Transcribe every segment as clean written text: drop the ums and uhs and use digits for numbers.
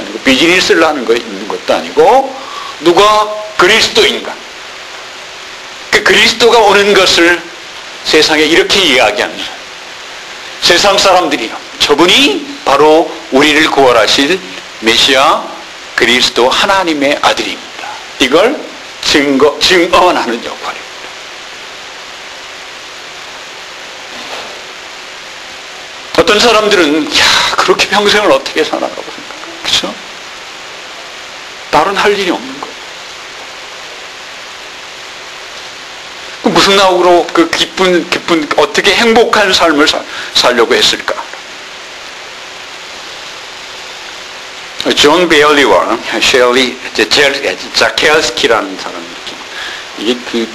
아니고 비즈니스를 하는 거 있는 것도 아니고 누가 그리스도인가? 그 그리스도가 오는 것을 세상에 이렇게 이야기하는 거예요. 세상 사람들이요, 저분이 바로 우리를 구원하실 메시아 그리스도 하나님의 아들입니다. 이걸 증언하는 역할입니다. 어떤 사람들은 그렇게 평생을 어떻게 사나라고 생각해요. 그렇죠? 다른 할 일이 없는 거예요. 무슨 나으로 그 기쁜 어떻게 행복한 삶을 살려고 했을까? 존 베일리와 셸리 자켈스키라는 사람이 이게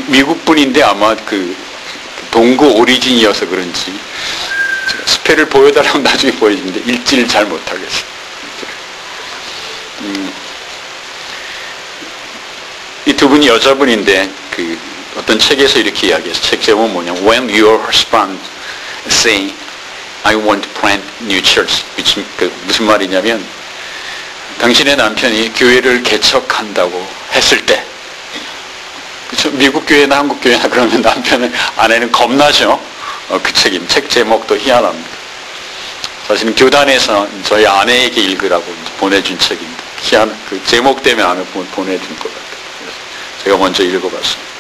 미국 분인데 아마 동구 오리진이어서 그런지 스펠을 보여달라면 나중에 보여주는데 읽지를 잘 못하겠어요. 이 두 분이 여자분인데 어떤 책에서 이렇게 이야기해서 책 제목은 뭐냐면 When your husband say I want to plant new church, 무슨 말이냐면 당신의 남편이 교회를 개척한다고 했을 때, 그렇죠? 미국 교회나 한국 교회나 그러면 남편은 아내는 겁나죠. 그 책 제목도 희한합니다. 사실은 교단에서 저희 아내에게 읽으라고 보내준 책입니다. 그 제목 때문에 아내 보내준 것 같아요. 그래서 제가 먼저 읽어봤습니다.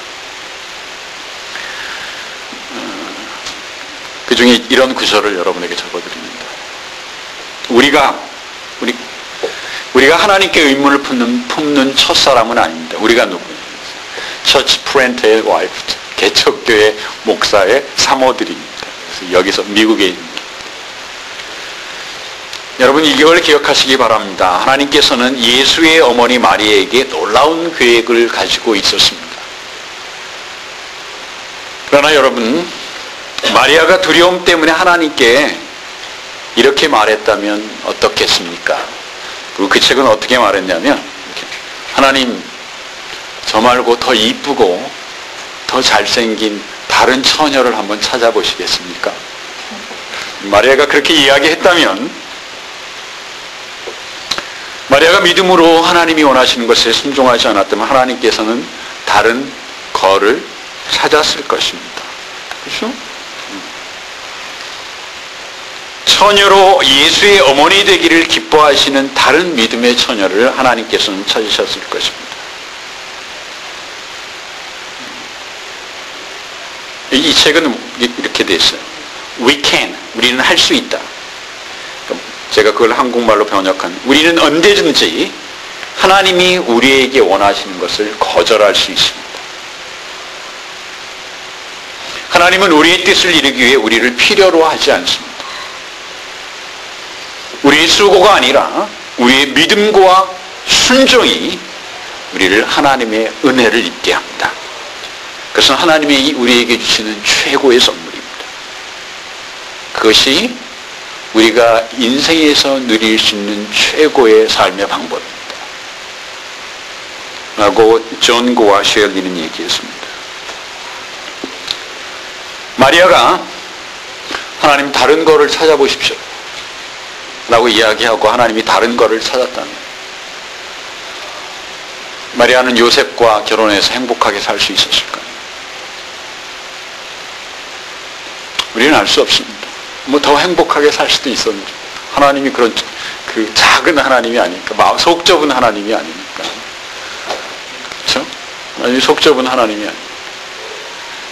그 중에 이런 구절을 여러분에게 적어드립니다. 우리가 하나님께 의문을 품는 첫사람은 아닙니다. 우리가 누구예요? 처치 프렌트의 와이프, 개척교회 목사의 사모들입니다. 그래서 여기서 미국에 있습니다. 여러분 이걸 기억하시기 바랍니다. 하나님께서는 예수의 어머니 마리아에게 놀라운 계획을 가지고 있었습니다. 그러나 여러분, 마리아가 두려움 때문에 하나님께 이렇게 말했다면 어떻겠습니까? 그리고 그 책은 어떻게 말했냐면, 하나님, 저 말고 더 이쁘고 더 잘생긴 다른 처녀를 한번 찾아보시겠습니까? 마리아가 그렇게 이야기했다면, 마리아가 믿음으로 하나님이 원하시는 것에 순종하지 않았다면 하나님께서는 다른 거를 찾았을 것입니다. 그렇죠? 처녀로 예수의 어머니 되기를 기뻐하시는 다른 믿음의 처녀를 하나님께서는 찾으셨을 것입니다. 이 책은 이렇게 돼 있어요. We can, 우리는 할 수 있다. 제가 그걸 한국말로 번역한, 우리는 언제든지 하나님이 우리에게 원하시는 것을 거절할 수 있습니다. 하나님은 우리의 뜻을 이루기 위해 우리를 필요로 하지 않습니다. 우리의 수고가 아니라 우리의 믿음과 순종이 우리를 하나님의 은혜를 입게 합니다. 그것은 하나님이 우리에게 주시는 최고의 선물입니다. 그것이 우리가 인생에서 누릴 수 있는 최고의 삶의 방법입니다. 라고 존 고와 셸리는 얘기했습니다. 마리아가 하나님 다른 거를 찾아보십시오 라고 이야기하고 하나님이 다른 거를 찾았다는 거예요. 마리아는 요셉과 결혼해서 행복하게 살 수 있었을까요? 우리는 알 수 없습니다. 뭐 더 행복하게 살 수도 있었는지. 하나님이 그런 그 작은 하나님이 아니니까, 속 좁은 하나님이 아니니까. 그렇죠? 아니, 속 좁은 하나님이 아니니까.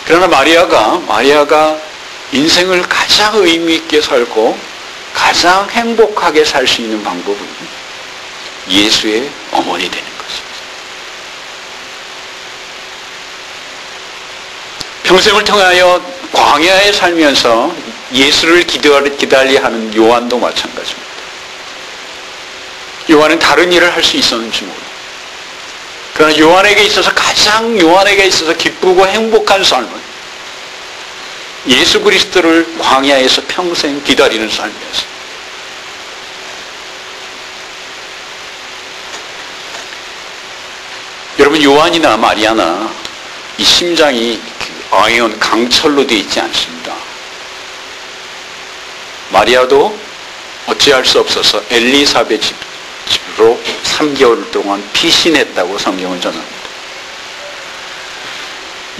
그러나 마리아가 인생을 가장 의미 있게 살고 가장 행복하게 살 수 있는 방법은 예수의 어머니 되는 것입니다. 평생을 통하여 광야에 살면서 예수를 기다리게 하는 요한도 마찬가지입니다. 요한은 다른 일을 할 수 있었는지 모릅니다. 그러나 요한에게 있어서 기쁘고 행복한 삶은 예수 그리스도를 광야에서 평생 기다리는 삶이었습니다. 여러분, 요한이나 마리아나 이 심장이 아이언 강철로 되어 있지 않습니다. 마리아도 어찌할 수 없어서 엘리사벳 집으로 3개월 동안 피신했다고 성경은 전합니다.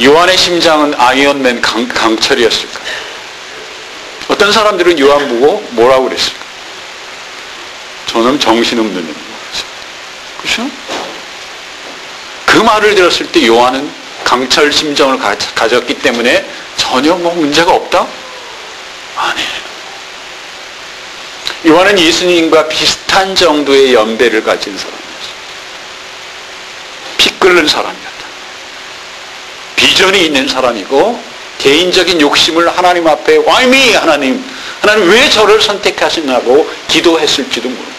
요한의 심장은 아이언맨 강철이었을까? 어떤 사람들은 요한 보고 뭐라고 그랬을까? 저는 정신없는 놈이라고 그렇죠? 그 말을 들었을 때 요한은 강철 심정을 가졌기 때문에 전혀 문제가 없다? 아니에요. 요한은 예수님과 비슷한 정도의 연배를 가진 사람이었어요. 피 끓는 사람이었다. 비전이 있는 사람이고 개인적인 욕심을 하나님 앞에 Why me? 하나님 왜 저를 선택하시냐고 기도했을지도 모릅니다.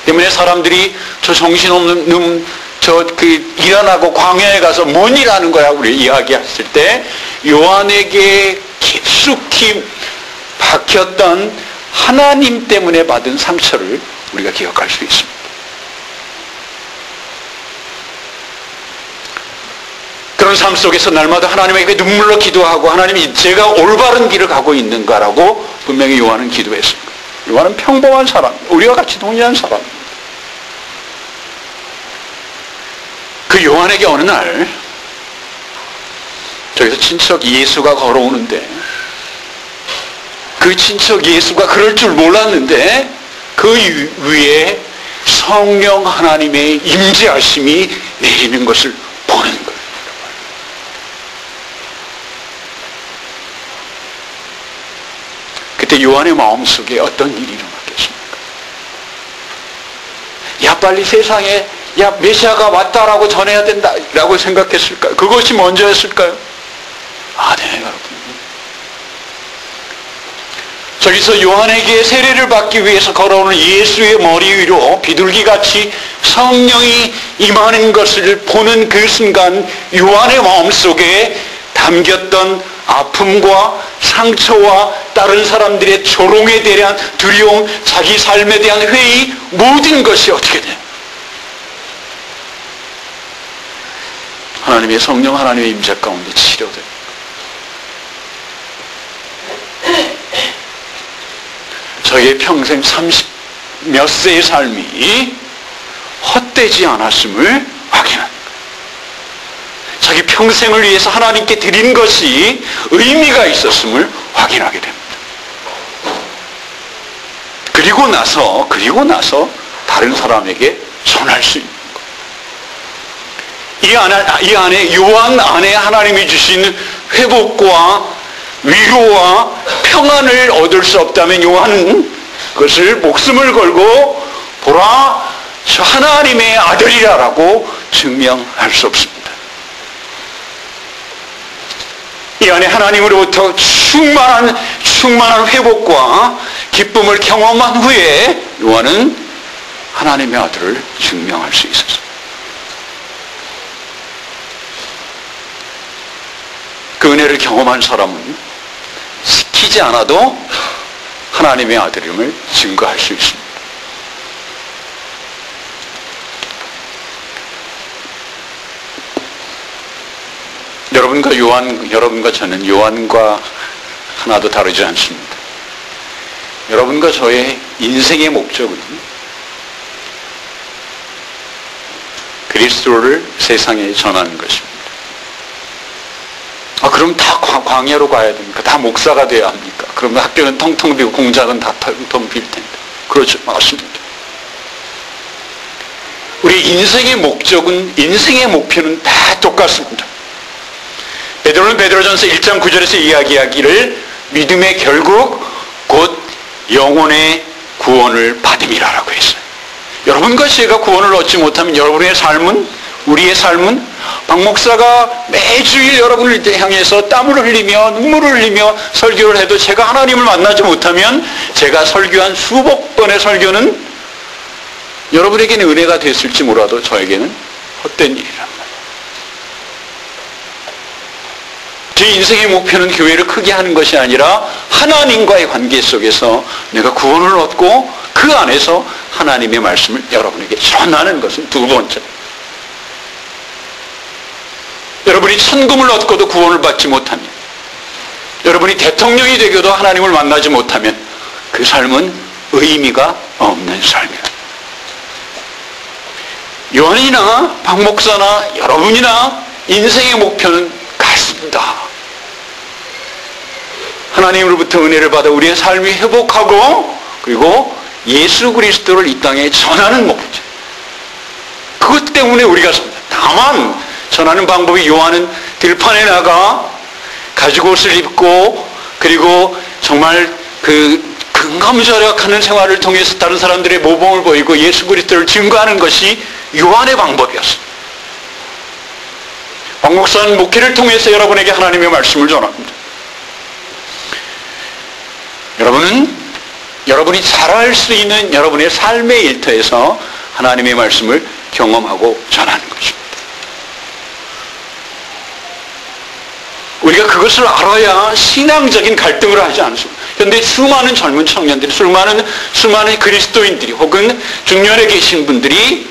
때문에 사람들이 저 정신없는 놈 일어나고 광야에 가서 뭔 일하는 거야 우리 이야기했을 때 요한에게 깊숙이 박혔던 하나님 때문에 받은 상처를 우리가 기억할 수 있습니다. 그런 삶 속에서 날마다 하나님에게 눈물로 기도하고 하나님이 제가 올바른 길을 가고 있는가라고 분명히 요한은 기도했습니다. 요한은 평범한 사람, 우리와 같이 동일한 사람입니다. 그 요한에게 어느 날 저기서 친척 예수가 걸어오는데 그 친척 예수가 그럴 줄 몰랐는데 그 위에 성령 하나님의 임재하심이 내리는 것을 보는 거예요. 그때 요한의 마음속에 어떤 일이 일어났겠습니까? 야 빨리 세상에 메시아가 왔다라고 전해야 된다라고 생각했을까요? 그것이 먼저였을까요? 네 여러분. 저기서 요한에게 세례를 받기 위해서 걸어오는 예수의 머리 위로 비둘기같이 성령이 임하는 것을 보는 그 순간 요한의 마음속에 담겼던 아픔과 상처와 다른 사람들의 조롱에 대한 두려움, 자기 삶에 대한 회의, 모든 것이 어떻게 돼요? 하나님의 성령 하나님의 임재 가운데 치료돼요. 저의 평생 30몇 세의 삶이 헛되지 않았음을 확인합니다. 자기 평생을 위해서 하나님께 드린 것이 의미가 있었음을 확인하게 됩니다. 그리고 나서 다른 사람에게 전할 수 있는 것. 이 안에 요한 안에 하나님이 주신 회복과 위로와 평안을 얻을 수 없다면 요한은 그것을 목숨을 걸고 보라 저 하나님의 아들이라고 증명할 수 없습니다. 이 안에 하나님으로부터 충만한 회복과 기쁨을 경험한 후에 요한은 하나님의 아들을 증명할 수 있었습니다. 그 은혜를 경험한 사람은 시키지 않아도 하나님의 아들임을 증거할 수 있습니다. 여러분과 저는 요한과 하나도 다르지 않습니다. 여러분과 저의 인생의 목적은 그리스도를 세상에 전하는 것입니다. 그럼 다 광야로 가야 됩니까? 다 목사가 돼야 합니까? 그러면 학교는 텅텅 비고 공장은 다 텅텅 빌 텐데. 그렇죠. 맞습니다. 우리 인생의 목표는 다 똑같습니다. 베드로는 베드로전서 1장 9절에서 이야기하기를 믿음의 결국 곧 영혼의 구원을 받음이라고 했어요. 여러분과 제가 구원을 얻지 못하면 여러분의 삶은, 우리의 삶은 박 목사가 매주일 여러분을 향해서 땀을 흘리며 눈물을 흘리며 설교를 해도 제가 하나님을 만나지 못하면 제가 설교한 수백 번의 설교는 여러분에게는 은혜가 됐을지 몰라도 저에게는 헛된 일이란 말이에요. 제 인생의 목표는 교회를 크게 하는 것이 아니라 하나님과의 관계 속에서 내가 구원을 얻고 그 안에서 하나님의 말씀을 여러분에게 전하는 것은 두 번째. 여러분이 천금을 얻고도 구원을 받지 못하면, 여러분이 대통령이 되고도 하나님을 만나지 못하면 그 삶은 의미가 없는 삶이에요. 요한이나 박 목사나 여러분이나 인생의 목표는 같습니다. 하나님으로부터 은혜를 받아 우리의 삶이 회복하고 그리고 예수 그리스도를 이 땅에 전하는 목표. 그것 때문에 우리가 삽니다. 다만 전하는 방법이 요한은 들판에 나가 가죽 옷을 입고 그리고 정말 근검절약하는 생활을 통해서 다른 사람들의 모범을 보이고 예수 그리스도를 증거하는 것이 요한의 방법이었습니다. 박 목사는 목회를 통해서 여러분에게 하나님의 말씀을 전합니다. 여러분이 잘할 수 있는 여러분의 삶의 일터에서 하나님의 말씀을 경험하고 전하는 것입니다. 우리가 그것을 알아야 신앙적인 갈등을 하지 않습니다. 그런데 수많은 젊은 청년들이, 수많은 그리스도인들이 혹은 중년에 계신 분들이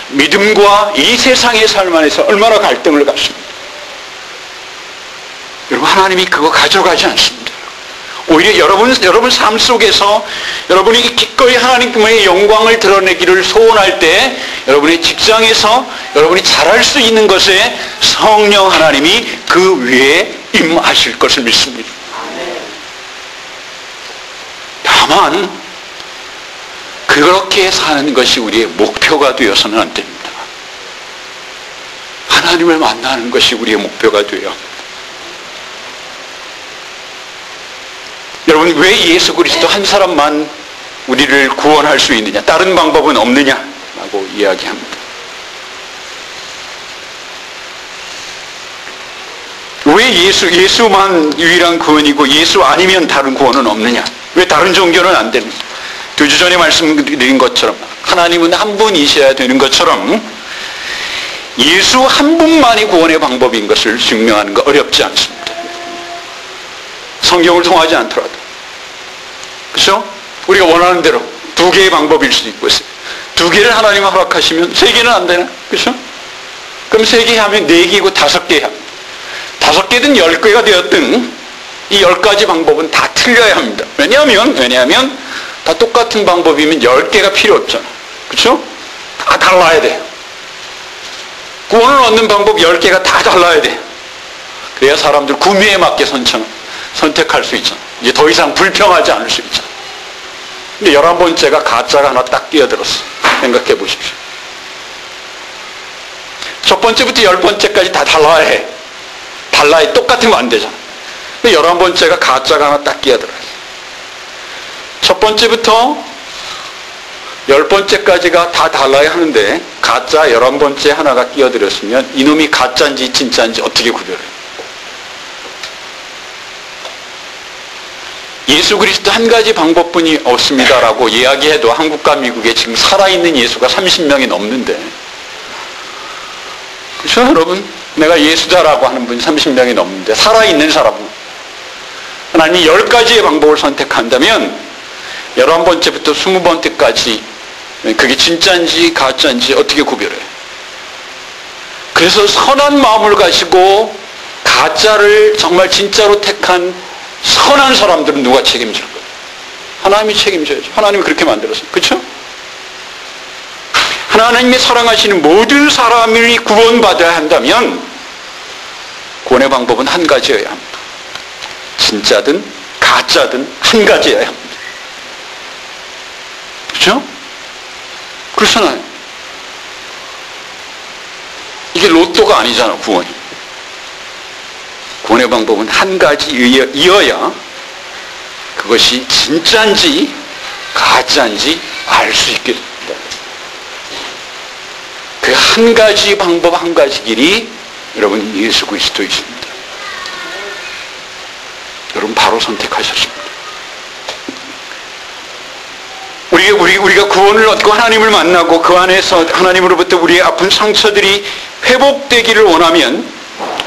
믿음과 이 세상의 삶 안에서 얼마나 갈등을 갖습니다. 여러분, 하나님이 그거 가져가지 않습니다. 오히려 여러분 삶 속에서 여러분이 기꺼이 하나님의 영광을 드러내기를 소원할 때 여러분의 직장에서 여러분이 잘할 수 있는 것에 성령 하나님이 그 위에 임하실 것을 믿습니다. 다만 그렇게 사는 것이 우리의 목표가 되어서는 안 됩니다. 하나님을 만나는 것이 우리의 목표가 되어야 합니다. 여러분, 왜 예수 그리스도 한 사람만 우리를 구원할 수 있느냐? 다른 방법은 없느냐라고 이야기합니다. 왜 예수만 유일한 구원이고 예수 아니면 다른 구원은 없느냐? 왜 다른 종교는 안 되느냐? 2주 전에 말씀드린 것처럼 하나님은 한 분이셔야 되는 것처럼 예수 한 분만이 구원의 방법인 것을 증명하는 거 어렵지 않습니다. 성경을 통하지 않더라도. 그렇죠? 우리가 원하는 대로 2개의 방법일 수도 있고 2개를 하나님 허락하시면 3개는 안 되나? 그렇죠? 그럼 3개 하면 4개고 5개 합니다. 5개든 10개가 되었든 이 10가지 방법은 다 틀려야 합니다. 왜냐하면 다 똑같은 방법이면 10개가 필요 없잖아요. 그렇죠? 다 달라야 돼요. 구원을 얻는 방법 10개가 다 달라야 돼요. 그래야 사람들 구미에 맞게 선택할 수 있잖아요. 이제 더 이상 불평하지 않을 수 있잖아요. 근데 11번째가 가짜가 하나 딱 끼어들었어. 생각해 보십시오. 첫 번째부터 10번째까지 다 달라야 해. 똑같으면 안 되잖아. 근데 11번째가 가짜가 하나 딱 끼어들어요. 첫 번째부터 10번째까지가 다 달라야 하는데 가짜 11번째 하나가 끼어들었으면 이놈이 가짜인지 진짜인지 어떻게 구별해요? 예수 그리스도 한 가지 방법뿐이 없습니다라고 이야기해도 한국과 미국에 지금 살아있는 예수가 30명이 넘는데, 그렇죠 여러분? 내가 예수다라고 하는 분이 30명이 넘는데 살아있는 사람은 하나님이 10가지의 방법을 선택한다면 11번째부터 20번째까지 그게 진짜인지 가짜인지 어떻게 구별해요? 그래서 선한 마음을 가지고 가짜를 정말 진짜로 택한 선한 사람들은 누가 책임질 거예요? 하나님이 책임져야죠. 하나님이 그렇게 만들었어요. 그렇죠? 하나님이 사랑하시는 모든 사람이 구원받아야 한다면 구원의 방법은 한 가지여야 합니다. 진짜든 가짜든 한 가지여야 합니다. 그렇죠? 그렇잖아요. 이게 로또가 아니잖아, 구원이. 구원의 방법은 한 가지이어야 그것이 진짜인지 가짜인지 알 수 있게 됩니다. 그 한 가지 방법, 한 가지 길이 여러분 예수 그리스도이십니다. 여러분 바로 선택하셨습니다. 우리가 구원을 얻고 하나님을 만나고 그 안에서 하나님으로부터 우리의 아픈 상처들이 회복되기를 원하면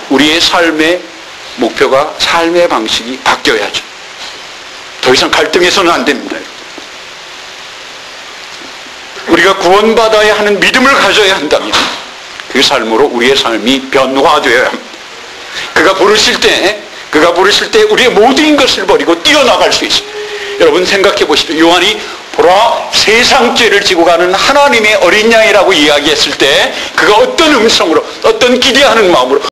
우리의 삶의 목표가, 삶의 방식이 바뀌어야죠. 더 이상 갈등해서는 안 됩니다. 우리가 구원받아야 하는 믿음을 가져야 한다면 그 삶으로 우리의 삶이 변화되어야 합니다. 그가 부르실 때 우리의 모든 것을 버리고 뛰어나갈 수 있습니다. 여러분 생각해 보십시오. 요한이 보라, 세상 죄를 지고 가는 하나님의 어린 양이라고 이야기했을 때 그가 어떤 음성으로, 어떤 기대하는 마음으로